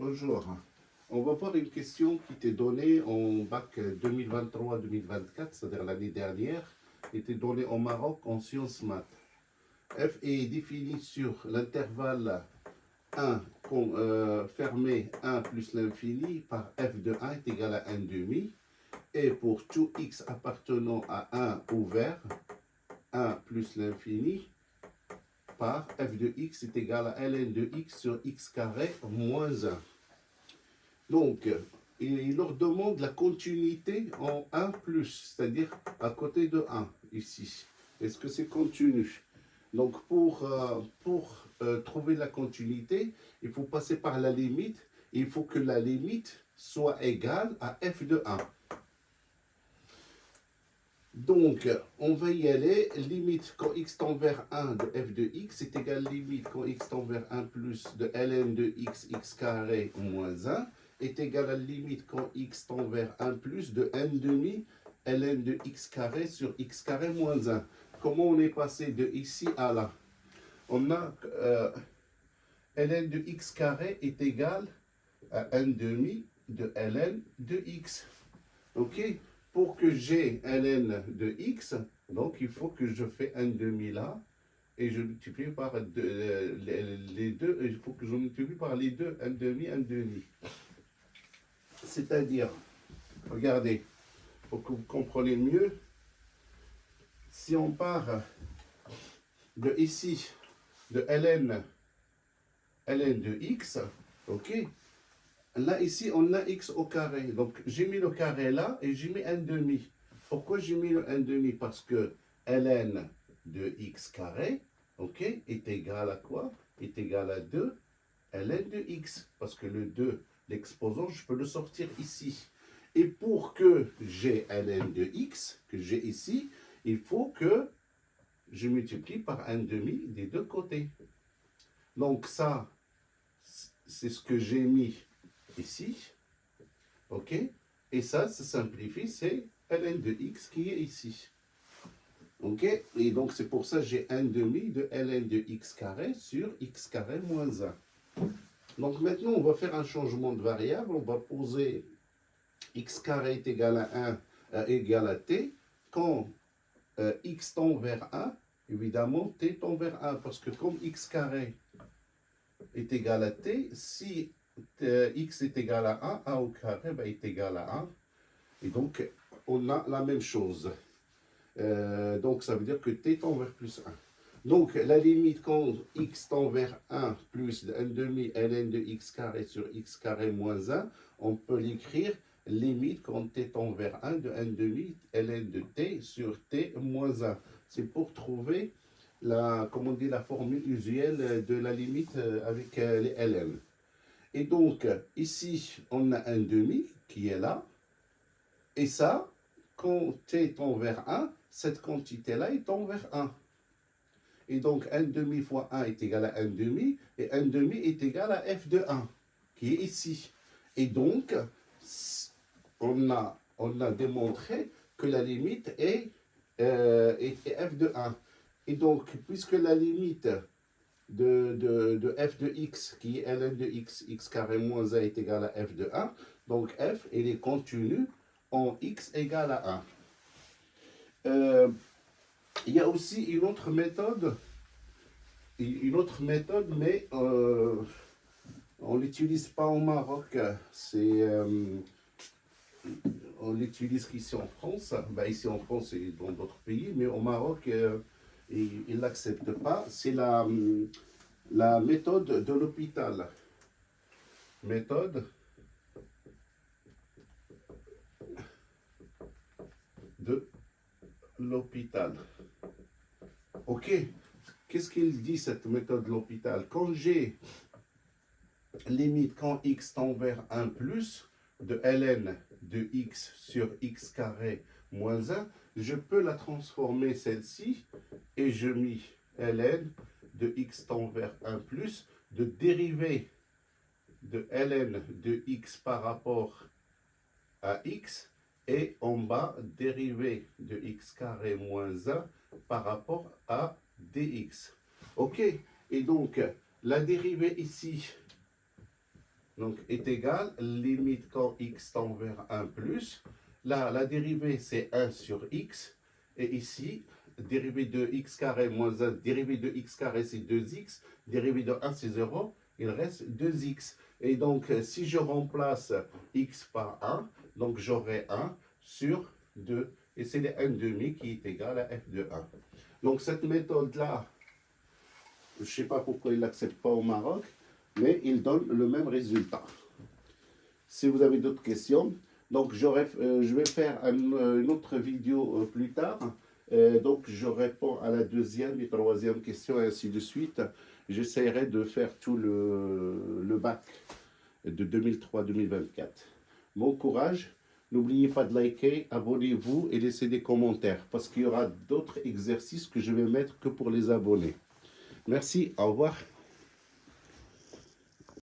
Bonjour. On va voir une question qui t'est donnée en bac 2023-2024, c'est-à-dire l'année dernière, était donnée au Maroc en sciences maths. F est défini sur l'intervalle 1 fermé 1 plus l'infini par f de 1 est égal à 1 demi. Et pour tout x appartenant à 1 ouvert, 1 plus l'infini par f de x est égal à ln de x sur x carré moins 1. Donc, il leur demande la continuité en 1 plus, c'est-à-dire à côté de 1, ici. Est-ce que c'est continu? Donc, pour trouver la continuité, il faut passer par la limite. Il faut que la limite soit égale à f de 1. Donc, on va y aller. Limite quand x tend vers 1 de f de x est égal à limite quand x tend vers 1 plus de ln de x, x carré moins 1 est égal à limite quand x tend vers 1 plus de n demi ln de x carré sur x carré moins 1. Comment on est passé de ici à là? On a ln de x carré est égal à n demi de ln de x. Ok? Pour que j'ai ln de x, donc il faut que je fais n demi là, et je multiplie par les deux, il faut que je multiplie par les deux, n demi. C'est-à-dire, regardez, pour que vous compreniez mieux, si on part de ici, de ln de x, ok? Là, ici, on a x au carré. Donc, j'ai mis le carré là et j'ai mis n demi. Pourquoi j'ai mis le n demi? Parce que ln de x carré, ok, est égal à quoi? Est égal à 2 ln de x. Parce que le 2, l'exposant, je peux le sortir ici. Et pour que j'ai ln de x, que j'ai ici, il faut que je multiplie par n demi des deux côtés. Donc, ça, c'est ce que j'ai mis ici, ok, et ça se simplifie, c'est ln de x qui est ici, ok, et donc c'est pour ça que j'ai 1 demi de ln de x carré sur x carré moins 1. Donc maintenant on va faire un changement de variable, on va poser x carré est égal à 1 égal à t, quand x tend vers 1, évidemment t tend vers 1, parce que comme x carré est égal à t, si x est égal à 1, 1 au carré est égal à 1. Et donc, on a la même chose. Donc, ça veut dire que t tend vers plus 1. Donc, la limite quand x tend vers 1 plus de 1 demi ln de x carré sur x carré moins 1, on peut l'écrire limite quand t tend vers 1 de 1 demi ln de t sur t moins 1. C'est pour trouver comment on dit, la formule usuelle de la limite avec les ln. Et donc, ici, on a un demi qui est là. Et ça, quand t tend vers 1, cette quantité-là est tend vers 1. Et donc, 1 demi fois 1 est égal à 1 demi. Et 1 demi est égal à f de 1, qui est ici. Et donc, on a démontré que la limite est f de 1. Et donc, puisque la limite de f de x, qui est ln de x, x carré moins 1 est égal à f de 1, donc f, elle est contenue en x égale à 1. Il y a aussi une autre méthode, mais on ne l'utilise pas au Maroc. On l'utilise ici en France. Ben, ici en France et dans d'autres pays, mais au Maroc, ils ne l'acceptent pas. C'est la méthode de l'hôpital. Méthode de l'hôpital. Ok, qu'est-ce qu'il dit cette méthode de l'hôpital? Quand j'ai limite quand x tend vers 1 plus de ln de x sur x carré moins 1, je peux la transformer celle-ci et je mets ln de x tend vers 1 plus de dérivée de ln de x par rapport à x et en bas dérivée de x carré moins 1 par rapport à dx. Ok, et donc la dérivée ici, donc est égal, limite quand x tend vers 1 plus. Là, la dérivée, c'est 1 sur x. Et ici, dérivée de x carré moins 1, dérivée de x carré, c'est 2x. Dérivée de 1, c'est 0. Il reste 2x. Et donc, si je remplace x par 1, donc j'aurai 1 sur 2. Et c'est le 1,5 qui est égal à f de 1. Donc, cette méthode-là, je ne sais pas pourquoi ils ne l'acceptent pas au Maroc, mais il donne le même résultat. Si vous avez d'autres questions, donc je vais faire une autre vidéo plus tard. Donc je réponds à la deuxième et troisième question et ainsi de suite. J'essaierai de faire tout le bac de 2003-2024. Bon courage. N'oubliez pas de liker, abonnez-vous et laissez des commentaires parce qu'il y aura d'autres exercices que je vais mettre que pour les abonnés. Merci, au revoir.